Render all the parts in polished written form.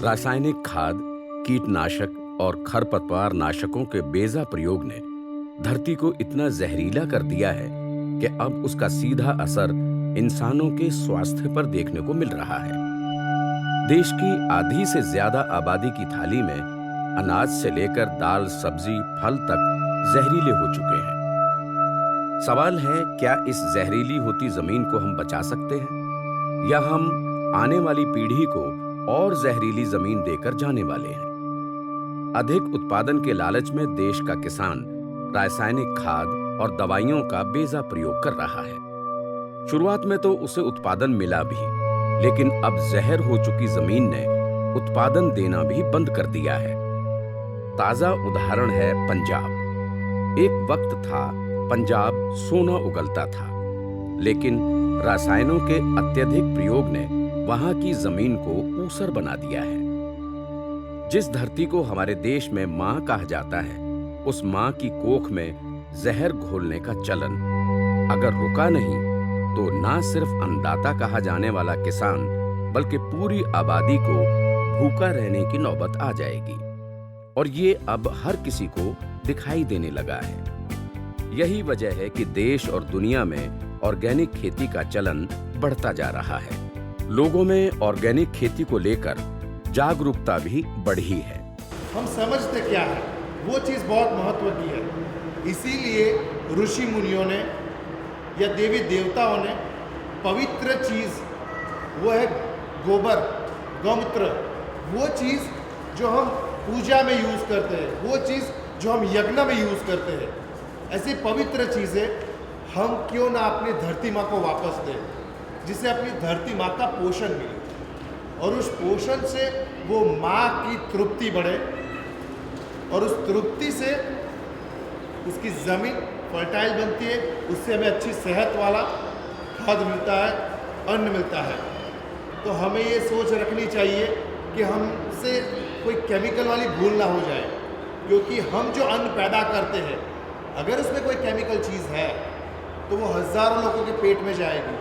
रासायनिक खाद, कीटनाशक और खरपतवार नाशकों के बेजा प्रयोग ने धरती को इतना जहरीला कर दिया है कि अब उसका सीधा असर इंसानों के स्वास्थ्य पर देखने को मिल रहा है। देश की आधी से ज्यादा आबादी की थाली में अनाज से लेकर दाल, सब्जी, फल तक जहरीले हो चुके हैं। सवाल है, क्या इस जहरीली होती जमीन को हम बचा सकते हैं या हम आने वाली पीढ़ी को और जहरीली जमीन देकर जाने वाले हैं? अधिक उत्पादन के लालच में देश का किसान रासायनिक खाद और दवाइयों का बेजा प्रयोग कर रहा है। शुरुआत में तो उसे उत्पादन मिला भी, लेकिन अब जहर हो चुकी जमीन ने उत्पादन देना भी बंद कर दिया है। ताजा उदाहरण है पंजाब। एक वक्त था पंजाब सोना उगलता था, लेकिन रसायनों के अत्यधिक प्रयोग ने वहां की जमीन को ऊसर बना दिया है। जिस धरती को हमारे देश में मां कहा जाता है, उस मां की कोख में जहर घोलने का चलन अगर रुका नहीं तो ना सिर्फ अन्नदाता कहा जाने वाला किसान, बल्कि पूरी आबादी को भूखा रहने की नौबत आ जाएगी। और ये अब हर किसी को दिखाई देने लगा है। यही वजह है कि देश और दुनिया में ऑर्गेनिक खेती का चलन बढ़ता जा रहा है। लोगों में ऑर्गेनिक खेती को लेकर जागरूकता भी बढ़ी है। हम समझते क्या है, वो चीज़ बहुत महत्व की है। इसीलिए ऋषि मुनियों ने या देवी देवताओं ने पवित्र चीज़ वो है गोबर, गौमूत्र, वो चीज़ जो हम पूजा में यूज़ करते हैं, वो चीज़ जो हम यज्ञ में यूज़ करते हैं, ऐसी पवित्र चीज़ें हम क्यों ना अपनी धरती माँ को वापस दें, जिससे अपनी धरती माँ का पोषण मिले और उस पोषण से वो माँ की तृप्ति बढ़े और उस तृप्ति से उसकी ज़मीन फर्टाइल बनती है, उससे हमें अच्छी सेहत वाला खाद मिलता है, अन्न मिलता है। तो हमें ये सोच रखनी चाहिए कि हमसे कोई केमिकल वाली भूल ना हो जाए, क्योंकि हम जो अन्न पैदा करते हैं, अगर उसमें कोई केमिकल चीज़ है तो वो हज़ारों लोगों के पेट में जाएगी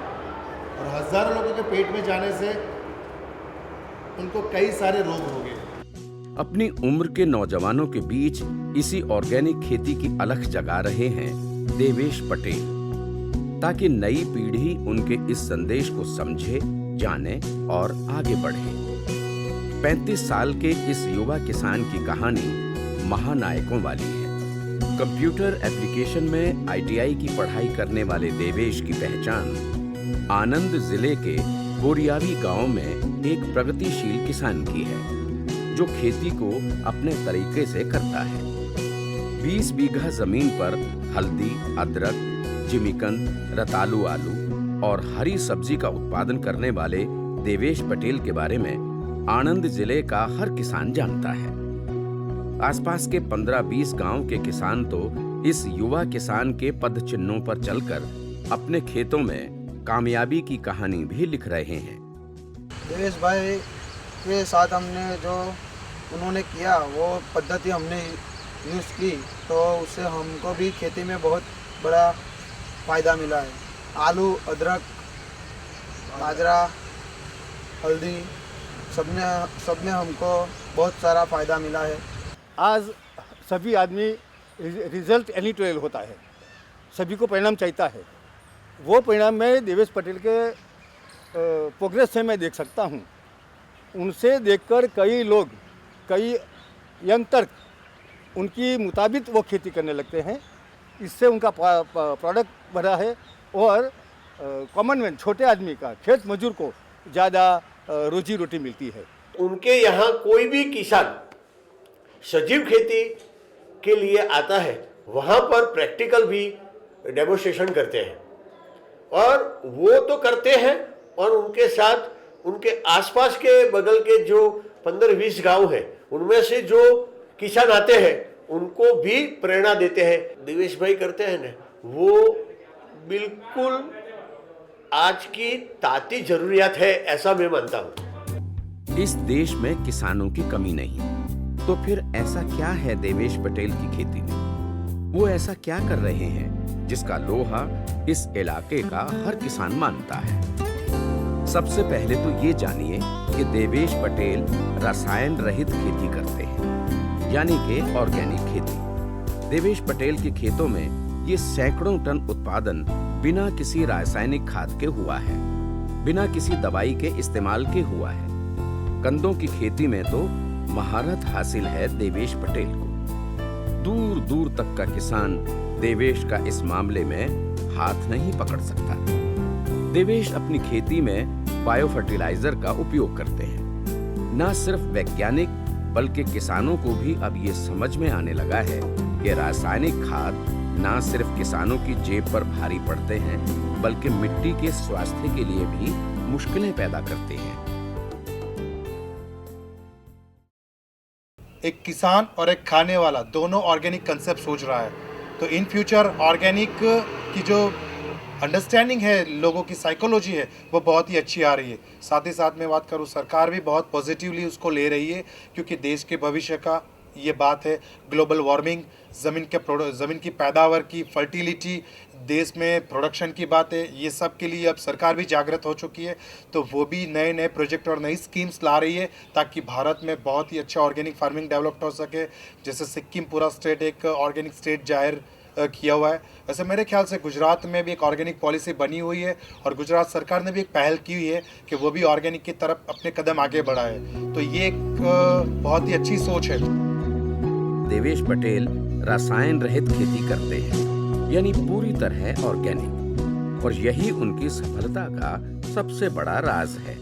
और हज़ारों लोगों के पेट में जाने से उनको कई सारे रोग होंगे। अपनी उम्र के नौजवानों के बीच इसी ऑर्गेनिक खेती की अलख जगा रहे हैं देवेश पटेल, ताकि नई पीढ़ी उनके इस संदेश को समझे, जाने और आगे बढ़े। 35 साल के इस युवा किसान की कहानी महानायकों वाली है। कंप्यूटर एप्लीकेशन में ITI की पढ़ाई करने वाले देवेश की पहचान आनंद जिले के बोरियावी गांव में एक प्रगतिशील किसान की है, जो खेती को अपने तरीके से करता है। 20 बीघा जमीन पर हल्दी, अदरक, जिमीकंद, रतालू आलू और हरी सब्जी का उत्पादन करने वाले देवेश पटेल के बारे में आनंद जिले का हर किसान जानता है। आसपास के 15-20 गांव के किसान तो इस युवा किसान के पद चिन्हों पर चलकर अपने खेतों में कामयाबी की कहानी भी लिख रहे हैं। देवेश भाई के साथ हमने जो उन्होंने किया वो पद्धति हमने यूज़ की, तो उससे हमको भी खेती में बहुत बड़ा फ़ायदा मिला है। आलू, अदरक, बाजरा, हल्दी, सब में हमको बहुत सारा फ़ायदा मिला है। आज सभी आदमी रिजल्ट एनी ट्वेल होता है, सभी को परिणाम चाहता है। वो परिणाम मैं देवेश पटेल के प्रोग्रेस से मैं देख सकता हूँ। उनसे देखकर कई लोग, कई यंग उनकी मुताबिक वो खेती करने लगते हैं। इससे उनका प्रोडक्ट बढ़ा है और कॉमन मैन, छोटे आदमी का, खेत मजदूर को ज़्यादा रोजी रोटी मिलती है। उनके यहाँ कोई भी किसान सजीव खेती के लिए आता है, वहाँ पर प्रैक्टिकल भी डेमोन्स्ट्रेशन करते हैं और वो तो करते हैं और उनके साथ उनके आसपास के बगल के जो 15-20 गांव हैं, उनमें से जो किसान आते हैं उनको भी प्रेरणा देते हैं। देवेश भाई करते हैं ना, वो बिल्कुल आज की ताती जरूरियात है, ऐसा मैं मानता हूँ। इस देश में किसानों की कमी नहीं, तो फिर ऐसा क्या है देवेश पटेल की खेती में? वो ऐसा क्या कर रहे हैं जिसका लोहा इस इलाके का हर किसान मानता है? सबसे पहले तो ये जानिए कि देवेश पटेल रसायन रहित खेती करते हैं, यानी कि ऑर्गेनिक खेती। देवेश पटेल के खेतों में ये सैकड़ों टन उत्पादन बिना किसी रासायनिक खाद के हुआ है, बिना किसी दवाई के इस्तेमाल के हुआ है। कंदों की खेती में तो महारत हासिल है देवेश पटेल को। दूर दूर तक का किसान देवेश का इस मामले में हाथ नहीं पकड़ सकता। देवेश अपनी खेती में बायो फर्टिलाइजर का उपयोग करते हैं। न सिर्फ वैज्ञानिक बल्कि किसानों को भी अब ये समझ में आने लगा है कि रासायनिक खाद न सिर्फ किसानों की जेब पर भारी पड़ते हैं बल्कि मिट्टी के स्वास्थ्य के लिए भी मुश्किलें पैदा करते हैं। एक किसान और एक खाने वाला दोनों ऑर्गेनिक कंसेप्ट सोच रहा है, तो इन फ्यूचर ऑर्गेनिक की जो अंडरस्टैंडिंग है, लोगों की साइकोलॉजी है, वो बहुत ही अच्छी आ रही है। साथ ही साथ में बात करूँ, सरकार भी बहुत पॉजिटिवली उसको ले रही है, क्योंकि देश के भविष्य का ये बात है। ग्लोबल वार्मिंग, ज़मीन की पैदावार की फर्टिलिटी, देश में प्रोडक्शन की बात है, ये सब के लिए अब सरकार भी जागृत हो चुकी है। तो वो भी नए नए प्रोजेक्ट और नई स्कीम्स ला रही है ताकि भारत में बहुत ही अच्छा ऑर्गेनिक फार्मिंग डेवलप हो सके। जैसे सिक्किम पूरा स्टेट एक ऑर्गेनिक स्टेट जाहिर किया हुआ है, वैसे मेरे ख्याल से गुजरात में भी एक ऑर्गेनिक पॉलिसी बनी हुई है और गुजरात सरकार ने भी एक पहल की हुई है कि वो भी ऑर्गेनिक की तरफ अपने कदम आगे बढ़ाए। तो ये एक बहुत ही अच्छी सोच है। देवेश पटेल रसायन रहित खेती करते हैं, यानी पूरी तरह ऑर्गेनिक, और यही उनकी सफलता का सबसे बड़ा राज है।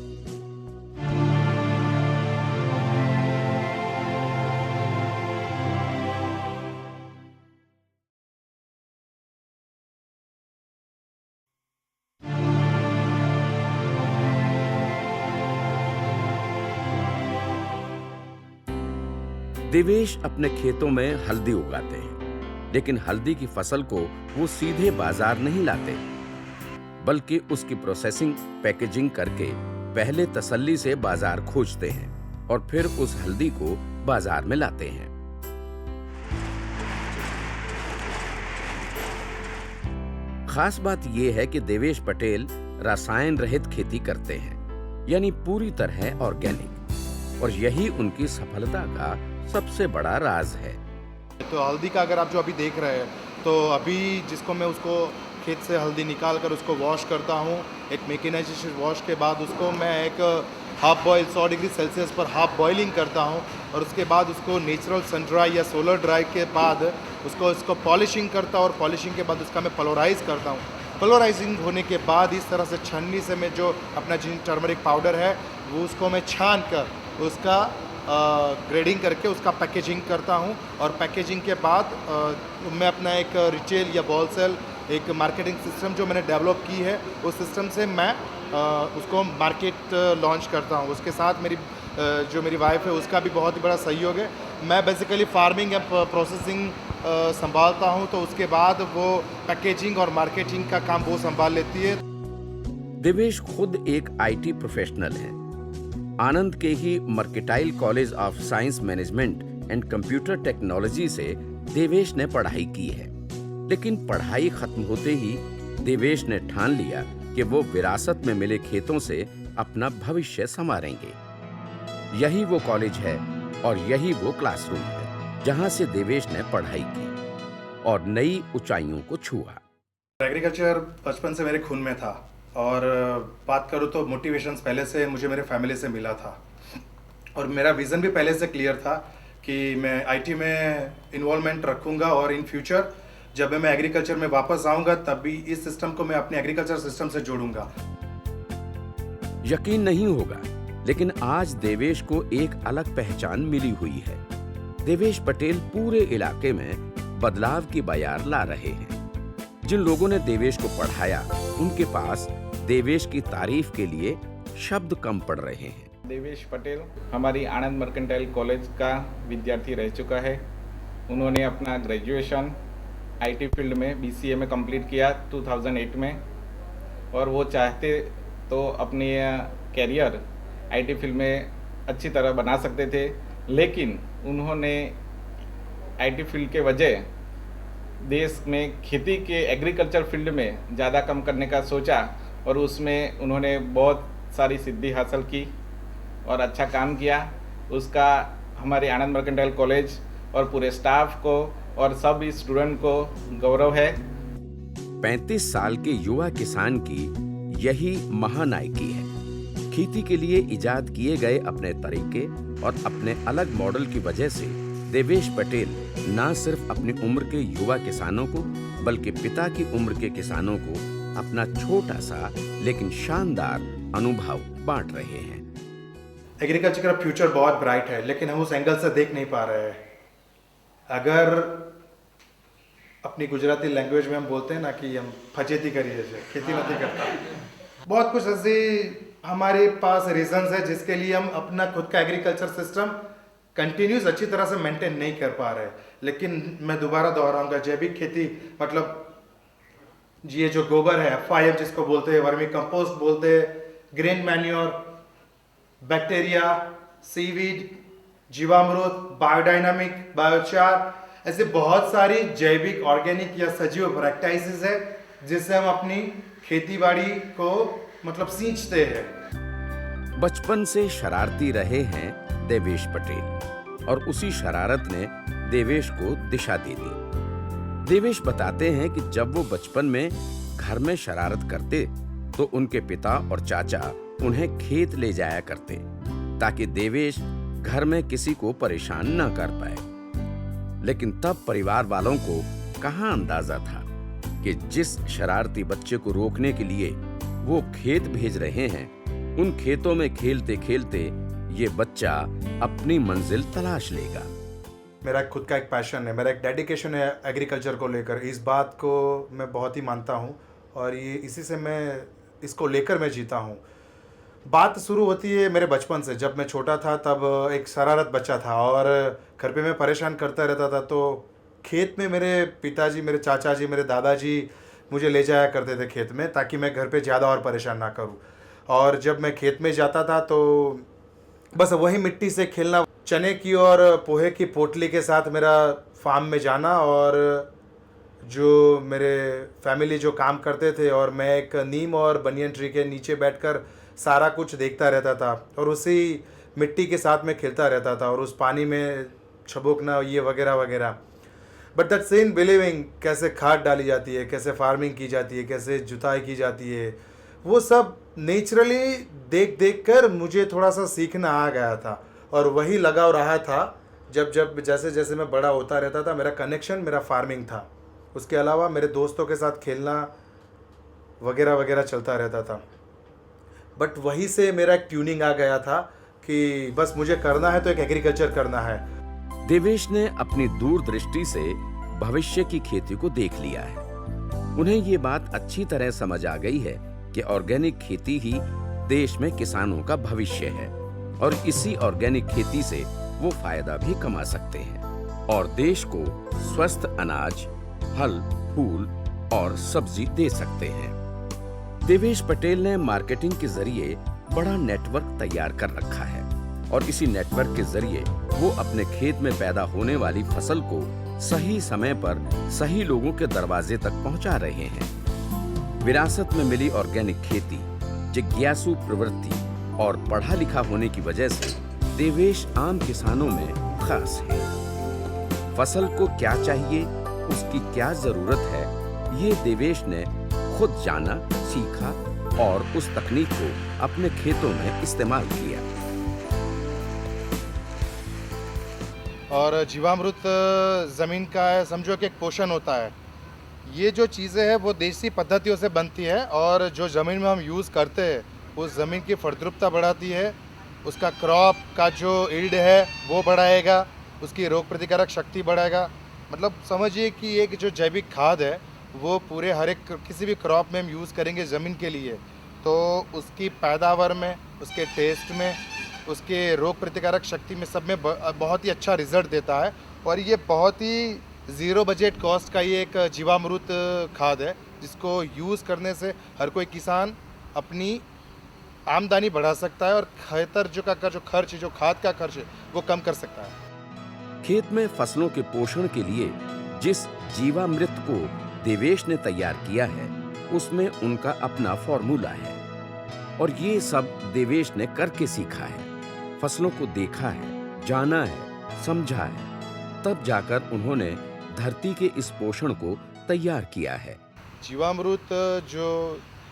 देवेश अपने खेतों में हल्दी उगाते हैं, लेकिन हल्दी की फसल को वो सीधे बाजार नहीं लाते, बल्कि उसकी प्रोसेसिंग, पैकेजिंग करके पहले तसल्ली से बाजार खोजते हैं और फिर उस हल्दी को बाजार में लाते हैं। खास बात यह है कि देवेश पटेल रसायन रहित खेती करते हैं, यानी पूरी तरह ऑर्गेनिक, और यही उनकी सफलता का सबसे बड़ा राज है। तो हल्दी का अगर आप जो अभी देख रहे हैं, तो अभी जिसको मैं उसको खेत से हल्दी निकाल कर उसको वॉश करता हूँ। एक मैकेनाइजेशन वॉश के बाद उसको मैं एक हाफ बॉयल 100 डिग्री सेल्सियस पर हाफ बॉइलिंग करता हूँ और उसके बाद उसको नेचुरल सन ड्राई या सोलर ड्राई के बाद उसको पॉलिशिंग करता हूँ और पॉलिशिंग के बाद उसका मैं फ्लोराइज करता हूँ। फ्लोराइजिंग होने के बाद इस तरह से छन्नी से मैं जो अपना जिन टर्मरिक पाउडर है वो उसको मैं छान कर उसका ग्रेडिंग करके उसका पैकेजिंग करता हूँ और पैकेजिंग के बाद मैं अपना एक रिटेल या होलसेल एक मार्केटिंग सिस्टम जो मैंने डेवलप की है उस सिस्टम से मैं उसको मार्केट लॉन्च करता हूँ। उसके साथ मेरी वाइफ है उसका भी बहुत ही बड़ा सहयोग है। मैं बेसिकली फार्मिंग या प्रोसेसिंग संभालता हूँ, तो उसके बाद वो पैकेजिंग और मार्केटिंग का काम वो संभाल लेती है। देवेश खुद एक IT प्रोफेशनल हैं। आनंद के ही mercantile college of science management and computer technology से देवेश ने पढ़ाई की है, लेकिन पढ़ाई खत्म होते ही देवेश ने ठान लिया कि वो विरासत में मिले खेतों से अपना भविष्य संवारेंगे। यही वो कॉलेज है और यही वो क्लासरूम है जहां से देवेश ने पढ़ाई की और नई ऊंचाइयों को छुआ। एग्रीकल्चर बचपन से मेरे खून में था और बात करूँ तो मोटिवेशंस पहले से मुझे मेरे फैमिली से मिला था और मेरा विज़न भी पहले से क्लियर था कि मैं IT में इन्वॉल्वमेंट रखूँगा और इन फ्यूचर जब मैं एग्रीकल्चर में वापस आऊँगा तब भी इस सिस्टम को मैं अपने एग्रीकल्चर सिस्टम से जोड़ूंगा। यकीन नहीं होगा, लेकिन आज देवेश को एक अलग पहचान मिली हुई है। देवेश पटेल पूरे इलाके में बदलाव की बयार ला रहे हैं। जिन लोगों ने देवेश को पढ़ाया उनके पास देवेश की तारीफ के लिए शब्द कम पड़ रहे हैं। देवेश पटेल हमारी आनंद मर्केंटाइल कॉलेज का विद्यार्थी रह चुका है। उन्होंने अपना ग्रेजुएशन IT फील्ड में BCA में कंप्लीट किया 2008 में और वो चाहते तो अपनी कैरियर IT फील्ड में अच्छी तरह बना सकते थे, लेकिन उन्होंने IT फील्ड के वजह देश में खेती के एग्रीकल्चर फील्ड में ज़्यादा कम करने का सोचा और उसमें उन्होंने बहुत सारी सिद्धि हासिल की और अच्छा काम किया, उसका हमारे आनंद मर्केंटाइल कॉलेज और पूरे स्टाफ को और सब स्टूडेंट को गौरव है। 35 साल के युवा किसान की यही महानायकी है। खेती के लिए इजाद किए गए अपने तरीके और अपने अलग मॉडल की वजह से देवेश पटेल न सिर्फ अपनी उम्र के युवा किसानों को बल्कि पिता की उम्र के किसानों को अपना छोटा सा लेकिन शानदार अनुभव बांट रहे हैं। एग्रीकल्चर का फ्यूचर बहुत ब्राइट है, लेकिन हम उस एंगल से देख नहीं पा रहे हैं। अगर अपनी गुजराती लैंग्वेज में हम बोलते हैं ना कि हम फजेती करिए से खेती नहीं करता, बहुत कुछ ऐसे हमारे पास रीजंस है जिसके लिए हम अपना खुद का एग्रीकल्चर सिस्टम कंटिन्यूस अच्छी तरह से मेंटेन नहीं कर पा रहे। लेकिन मैं दोबारा दोहराऊंगा, जैविक खेती मतलब ये जो गोबर है, FIM जिसको बोलते हैं, वर्मी कंपोस्ट बोलते हैं, ग्रेन मैन्योर, बैक्टीरिया, सीवीड, जीवामृत, बायोडायनामिक, बायोचार, ऐसे बहुत सारी जैविक, ऑर्गेनिक या सजीव प्रैक्टिसेस है जिससे हम अपनी खेतीबाड़ी को मतलब सींचते हैं। बचपन से शरारती रहे हैं देवेश पटेल और उसी शरारत ने देवेश को दिशा दे दी। देवेश बताते हैं कि जब वो बचपन में घर में शरारत करते तो उनके पिता और चाचा उन्हें खेत ले जाया करते ताकि देवेश घर में किसी को परेशान न कर पाए। लेकिन तब परिवार वालों को कहां अंदाजा था कि जिस शरारती बच्चे को रोकने के लिए वो खेत भेज रहे हैं, उन खेतों में खेलते खेलते ये बच्चा अपनी मंजिल तलाश लेगा। मेरा खुद का एक पैशन है, मेरा एक डेडिकेशन है एग्रीकल्चर को लेकर। इस बात को मैं बहुत ही मानता हूँ और ये इसी से मैं इसको लेकर मैं जीता हूँ। बात शुरू होती है मेरे बचपन से। जब मैं छोटा था तब एक शरारत बच्चा था और घर पे मैं परेशान करता रहता था, तो खेत में मेरे पिताजी, मेरे चाचा जी, मेरे दादाजी मुझे ले जाया करते थे खेत में ताकि मैं घर पे ज़्यादा और परेशान ना करूँ। और जब मैं खेत में जाता था तो बस वही मिट्टी से खेलना, चने की और पोहे की पोटली के साथ मेरा फार्म में जाना और जो मेरे फैमिली जो काम करते थे और मैं एक नीम और बनियन ट्री के नीचे बैठकर सारा कुछ देखता रहता था और उसी मिट्टी के साथ में खेलता रहता था और उस पानी में छबोकना ये वगैरह वगैरह। बट दैट सेम बिलीविंग, कैसे खाद डाली जाती है, कैसे फार्मिंग की जाती है, कैसे जुताई की जाती है, वो सब नेचुरली देख देख कर मुझे थोड़ा सा सीखना आ गया था और वही लगाव रहा था। जब जब जैसे जैसे मैं बड़ा होता रहता था, मेरा कनेक्शन मेरा फार्मिंग था। उसके अलावा मेरे दोस्तों के साथ खेलना वगैरह वगैरह चलता रहता था। बट वहीं से मेरा एक ट्यूनिंग आ गया था कि बस मुझे करना है तो एक एग्रीकल्चर करना है। देवेश ने अपनी दूरदृष्टि से भविष्य की खेती को देख लिया है। उन्हें ये बात अच्छी तरह समझ आ गई है कि ऑर्गेनिक खेती ही देश में किसानों का भविष्य है और इसी ऑर्गेनिक खेती से वो फायदा भी कमा सकते हैं और देश को स्वस्थ अनाज, फल, फूल और सब्जी दे सकते हैं। देवेश पटेल ने मार्केटिंग के जरिए बड़ा नेटवर्क तैयार कर रखा है और इसी नेटवर्क के जरिए वो अपने खेत में पैदा होने वाली फसल को सही समय पर सही लोगों के दरवाजे तक पहुंचा रहे हैं। विरासत में मिली ऑर्गेनिक खेती, जिज्ञासु प्रवृत्ति और पढ़ा लिखा होने की वजह से देवेश आम किसानों में खास है। फसल को क्या चाहिए, उसकी क्या जरूरत है, ये देवेश ने खुद जाना, सीखा और उस तकनीक को अपने खेतों में इस्तेमाल किया। और जीवामृत ज़मीन का है, समझो कि एक पोषण होता है। ये जो चीज़ें हैं वो देसी पद्धतियों से बनती है और जो ज़मीन में हम यूज़ करते हैं उस ज़मीन की फलद्रुपता बढ़ाती है, उसका क्रॉप का जो ईल्ड है वो बढ़ाएगा, उसकी रोग प्रतिकारक शक्ति बढ़ाएगा। मतलब समझिए कि एक जो जैविक खाद है वो पूरे हर एक किसी भी क्रॉप में हम यूज़ करेंगे ज़मीन के लिए तो उसकी पैदावार में, उसके टेस्ट में, उसके रोग प्रतिकारक शक्ति में, सब में बहुत ही अच्छा रिजल्ट देता है। और ये बहुत ही ज़ीरो बजट कॉस्ट का ये एक जीवामृत खाद है जिसको यूज़ करने से हर कोई किसान अपनी आमदनी बढ़ा सकता है और खेतर जो खर्च, जो खाद का खर्च है वो कम कर सकता है। खेत में फसलों के पोषण के लिए जिस जीवामृत को देवेश ने तैयार किया है उसमें उनका अपना फॉर्मूला है और ये सब देवेश ने करके सीखा है। फसलों को देखा है, जाना है, समझा है, तब जाकर उन्होंने धरती के इस पोषण को तैयार किया है। जीवामृत जो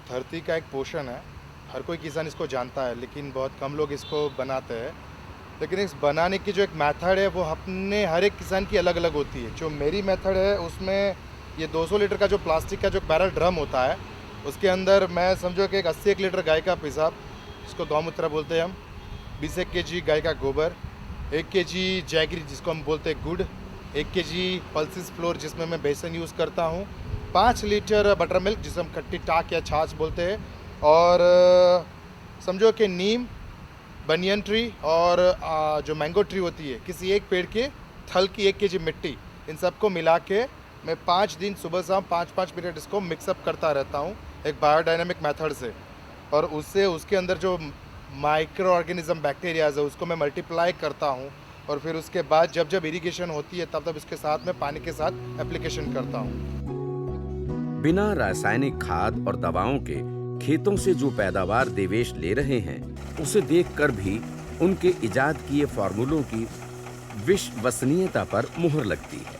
धरती का एक पोषण है, हर कोई किसान इसको जानता है, लेकिन बहुत कम लोग इसको बनाते हैं। लेकिन इस बनाने की जो एक मेथड है वो अपने हर एक किसान की अलग अलग होती है। जो मेरी मेथड है उसमें ये 200 लीटर का जो प्लास्टिक का जो बैरल ड्रम होता है, उसके अंदर मैं समझो कि एक 80 लीटर गाय का पेशाब, जिसको गौमूत्र बोलते हैं हम, 20 kg गाय का गोबर, 1 kg जैगरी जिसको हम बोलते हैं गुड़, 1 kg पल्सिस फ्लोर जिसमें मैं बेसन यूज़ करता हूँ, 5 लीटर बटर मिल्क जिसे हम खट्टी टाक या छाछ बोलते हैं, और समझो कि नीम, बनियन ट्री और जो मैंगो ट्री होती है, किसी एक पेड़ के थल की 1 kg मिट्टी, इन सबको मिला के मैं 5 दिन सुबह शाम 5-5 मिनट इसको मिक्सअप करता रहता हूँ एक बायोडायनामिक मेथड से। और उससे उसके अंदर जो माइक्रो ऑर्गेनिज्म बैक्टीरियाज है उसको मैं मल्टीप्लाई करता हूँ, और फिर उसके बाद जब जब इरिगेशन होती है तब इसके साथ में पानी के साथ एप्लीकेशन करता हूँ। बिना रासायनिक खाद और दवाओं के खेतों से जो पैदावार देवेश ले रहे हैं, उसे देखकर भी उनके इजाद किए फार्मूलों की विश्वसनीयता पर मुहर लगती है।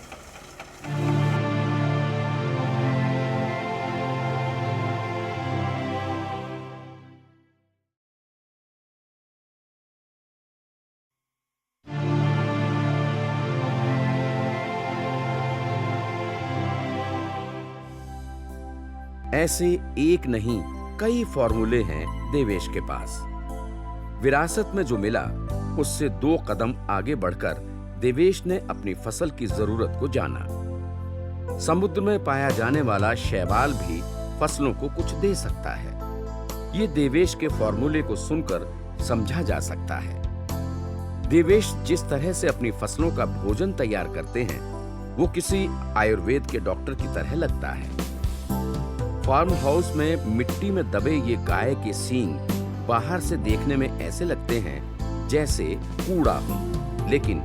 ऐसे एक नहीं कई फॉर्मूले हैं देवेश के पास। विरासत में जो मिला उससे 2 कदम आगे बढ़कर देवेश ने अपनी फसल की जरूरत को जाना। समुद्र में पाया जाने वाला शैवाल भी फसलों को कुछ दे सकता है। ये देवेश के फॉर्मूले को सुनकर समझा जा सकता है। देवेश जिस तरह से अपनी फसलों का भोजन तैयार करते हैं, वो किसी आयुर्वेद के डॉक्टर की तरह लगता है। फार्म हाउस में मिट्टी में दबे ये गाय के सींग बाहर से देखने में ऐसे लगते हैं जैसे कूड़ा हो, लेकिन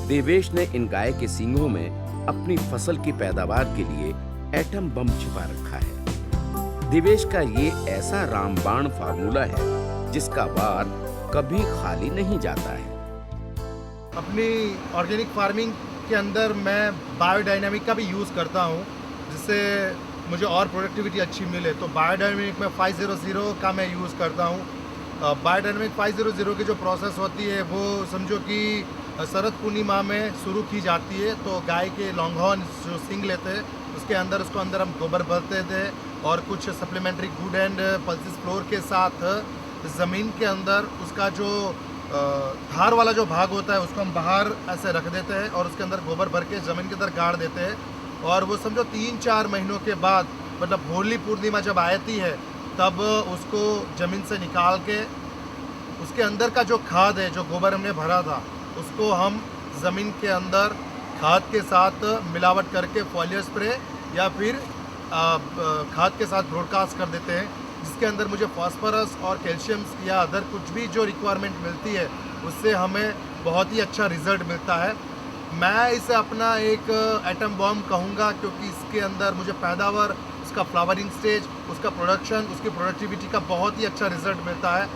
देवेश ने इन गाय के सींगों में अपनी फसल की पैदावार के लिए एटम बम छिपा रखा है। देवेश का ये ऐसा रामबाण फार्मूला है जिसका वार कभी खाली नहीं जाता है। अपनी ऑर्गेनिक फार्मिंग के अंदर मैं बायोडायनामिक का भी यूज़ करता हूँ, जिससे मुझे और प्रोडक्टिविटी अच्छी मिले। तो बायोडायनामिक में 500 का मैं यूज़ करता हूँ। बायोडायनामिक 500 की जो प्रोसेस होती है वो समझो कि शरद पूर्णिमा में शुरू की जाती है। तो गाय के लॉन्ग हॉर्न जो सींग लेते हैं उसके अंदर हम गोबर भरते थे और कुछ supplementary good and pulses floor के साथ ज़मीन के अंदर उसका जो धार वाला जो भाग होता है उसको हम बाहर ऐसे रख देते हैं और उसके अंदर गोबर भर के ज़मीन के अंदर गाड़ देते हैं। और वो समझो 3-4 महीनों के बाद, मतलब होली पूर्णिमा जब आती है तब उसको ज़मीन से निकाल के उसके अंदर का जो खाद है, जो गोबर हमने भरा था, उसको हम ज़मीन के अंदर खाद के साथ मिलावट करके फॉलियर स्प्रे या फिर खाद के साथ ब्रॉडकास्ट कर देते हैं, जिसके अंदर मुझे फास्फोरस और कैल्शियम या अदर कुछ भी जो रिक्वायरमेंट मिलती है उससे हमें बहुत ही अच्छा रिजल्ट मिलता है। मैं इसे अपना एक एटम बॉम्ब कहूँगा, क्योंकि इसके अंदर मुझे पैदावार, उसका फ्लावरिंग स्टेज, उसका प्रोडक्शन, उसकी प्रोडक्टिविटी का बहुत ही अच्छा रिजल्ट मिलता है।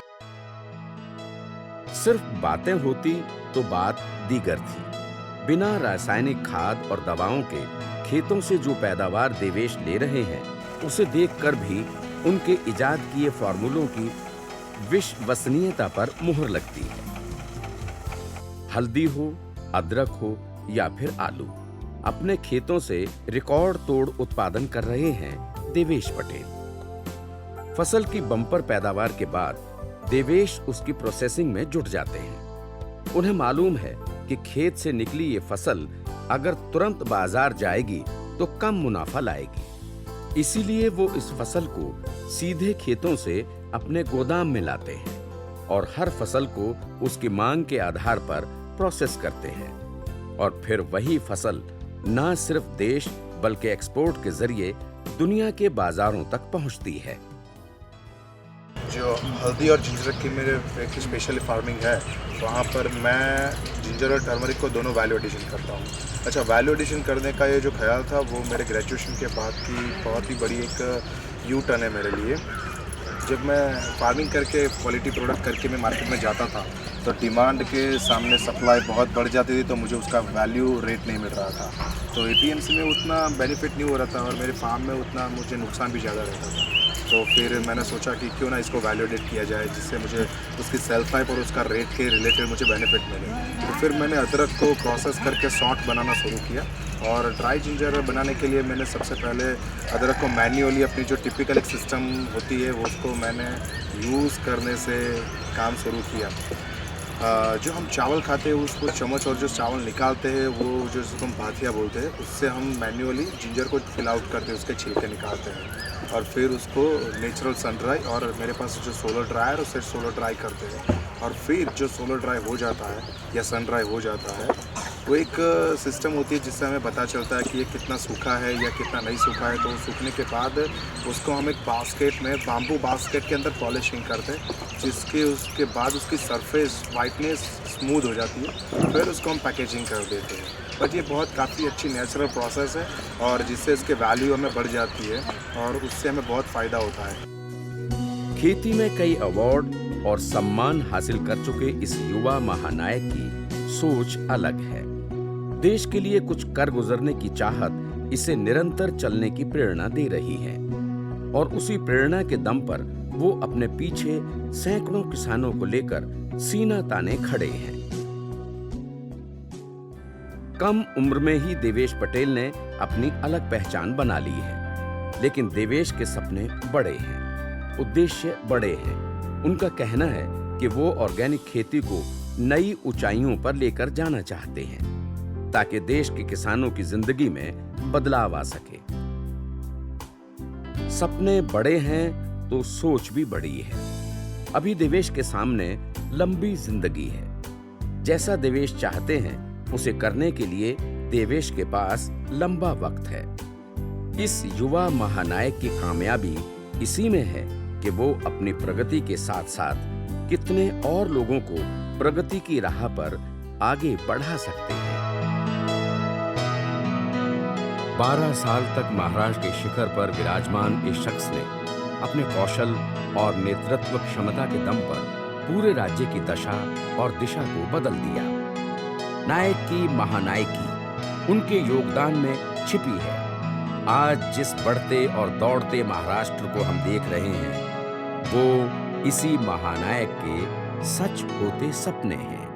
सिर्फ बातें होती तो बात दीगर थी। बिना रासायनिक खाद और दवाओं के खेतों से जो पैदावार देवेश ले रहे हैं, उसे देखकर भी उनके इजाद किए फार्मूलों की विश्वसनीयता पर मुहर लगती है। हल्दी हो, अदरक हो या फिर आलू, अपने खेतों से रिकॉर्ड तोड़ उत्पादन कर रहे हैं देवेश पटेल। फसल की बम्पर पैदावार के बाद देवेश उसकी प्रोसेसिंग में जुट जाते हैं। उन्हें मालूम है कि खेत से निकली ये फसल अगर तुरंत बाजार जाएगी तो कम मुनाफा लाएगी, इसीलिए वो इस फसल को सीधे खेतों से अपने गोदाम में लाते हैं और हर फसल को उसकी मांग के आधार पर प्रोसेस करते हैं और फिर वही फसल न सिर्फ देश बल्कि एक्सपोर्ट के जरिए दुनिया के बाजारों तक पहुंचती है। जो हल्दी और जिंजर की मेरे एक स्पेशल फार्मिंग है, वहाँ पर मैं जिंजर और टर्मरिक को दोनों वैल्यू एडिशन करता हूँ। अच्छा, वैल्यू एडिशन करने का ये जो ख्याल था वो मेरे ग्रेजुएशन के बाद की बहुत ही बड़ी एक यू टर्न है मेरे लिए। जब मैं फार्मिंग करके क्वालिटी प्रोडक्ट करके मैं मार्केट में जाता था तो डिमांड के सामने सप्लाई बहुत बढ़ जाती थी, तो मुझे उसका वैल्यू रेट नहीं मिल रहा था। तो एपीएमसी में उतना बेनिफिट नहीं हो रहा था और मेरे फार्म में उतना मुझे नुकसान भी ज़्यादा रहता था। तो फिर मैंने सोचा कि क्यों ना इसको वैल्यूडेट किया जाए, जिससे मुझे उसकी सेल्फ लाइफ और उसका रेट के रिलेटेड मुझे बेनिफिट मिले। तो फिर मैंने अदरक को प्रोसेस करके सॉल्ट बनाना शुरू किया और ड्राई जिंजर बनाने के लिए मैंने सबसे पहले अदरक को मैन्युअली अपनी जो टिपिकल एक सिस्टम होती है वो उसको मैंने यूज़ करने से काम शुरू किया। जो हम चावल खाते हैं उसको चम्मच और जो चावल निकालते हैं वो जो जिसको हम भाथिया बोलते हैं, उससे हम मैन्युअली जिंजर को फिल आउट करते हैं, उसके छिलके निकालते हैं और फिर उसको नेचुरल सन ड्राई और मेरे पास जो सोलर ड्रायर उससे सोलर ड्राई करते हैं। और फिर जो सोलर ड्राई हो जाता है या सन ड्राई हो जाता है वो एक सिस्टम होती है जिससे हमें पता चलता है कि ये कितना सूखा है या कितना नहीं सूखा है। तो सूखने के बाद उसको हम एक बास्केट में बाम्बू बास्केट के अंदर पॉलिशिंग करते हैं, जिसके उसके बाद उसकी सरफेस वाइटनेस स्मूथ हो जाती है, फिर उसको हम पैकेजिंग कर देते हैं। बट ये बहुत काफ़ी अच्छी नेचुरल प्रोसेस है और जिससे इसके वैल्यू हमें बढ़ जाती है और उससे हमें बहुत फ़ायदा होता है। खेती में कई अवार्ड और सम्मान हासिल कर चुके इस युवा महानायक की सोच अलग है। देश के लिए कुछ कर गुजरने की चाहत इसे निरंतर चलने की प्रेरणा दे रही है और उसी प्रेरणा के दम पर वो अपने पीछे सैकड़ों किसानों को लेकर सीना ताने खड़े हैं। कम उम्र में ही देवेश पटेल ने अपनी अलग पहचान बना ली है, लेकिन देवेश के सपने बड़े हैं, उद्देश्य बड़े हैं। उनका कहना है कि वो ऑर्गेनिक खेती को नई ऊंचाइयों पर लेकर जाना चाहते हैं ताकि देश के किसानों की जिंदगी में बदलाव आ सके। सपने बड़े हैं तो सोच भी बड़ी है। अभी देवेश के सामने लंबी जिंदगी है। जैसा देवेश चाहते हैं उसे करने के लिए देवेश के पास लंबा वक्त है। इस युवा महानायक की कामयाबी इसी में है कि वो अपनी प्रगति के साथ साथ कितने और लोगों को प्रगति की राह पर आगे बढ़ा सकते हैं। 12 साल तक महाराष्ट्र के शिखर पर विराजमान इस शख्स ने अपने कौशल और नेतृत्व क्षमता के दम पर पूरे राज्य की दशा और दिशा को बदल दिया। नायक की महानायकी उनके योगदान में छिपी है। आज जिस बढ़ते और दौड़ते महाराष्ट्र को हम देख रहे हैं वो इसी महानायक के सच होते सपने हैं।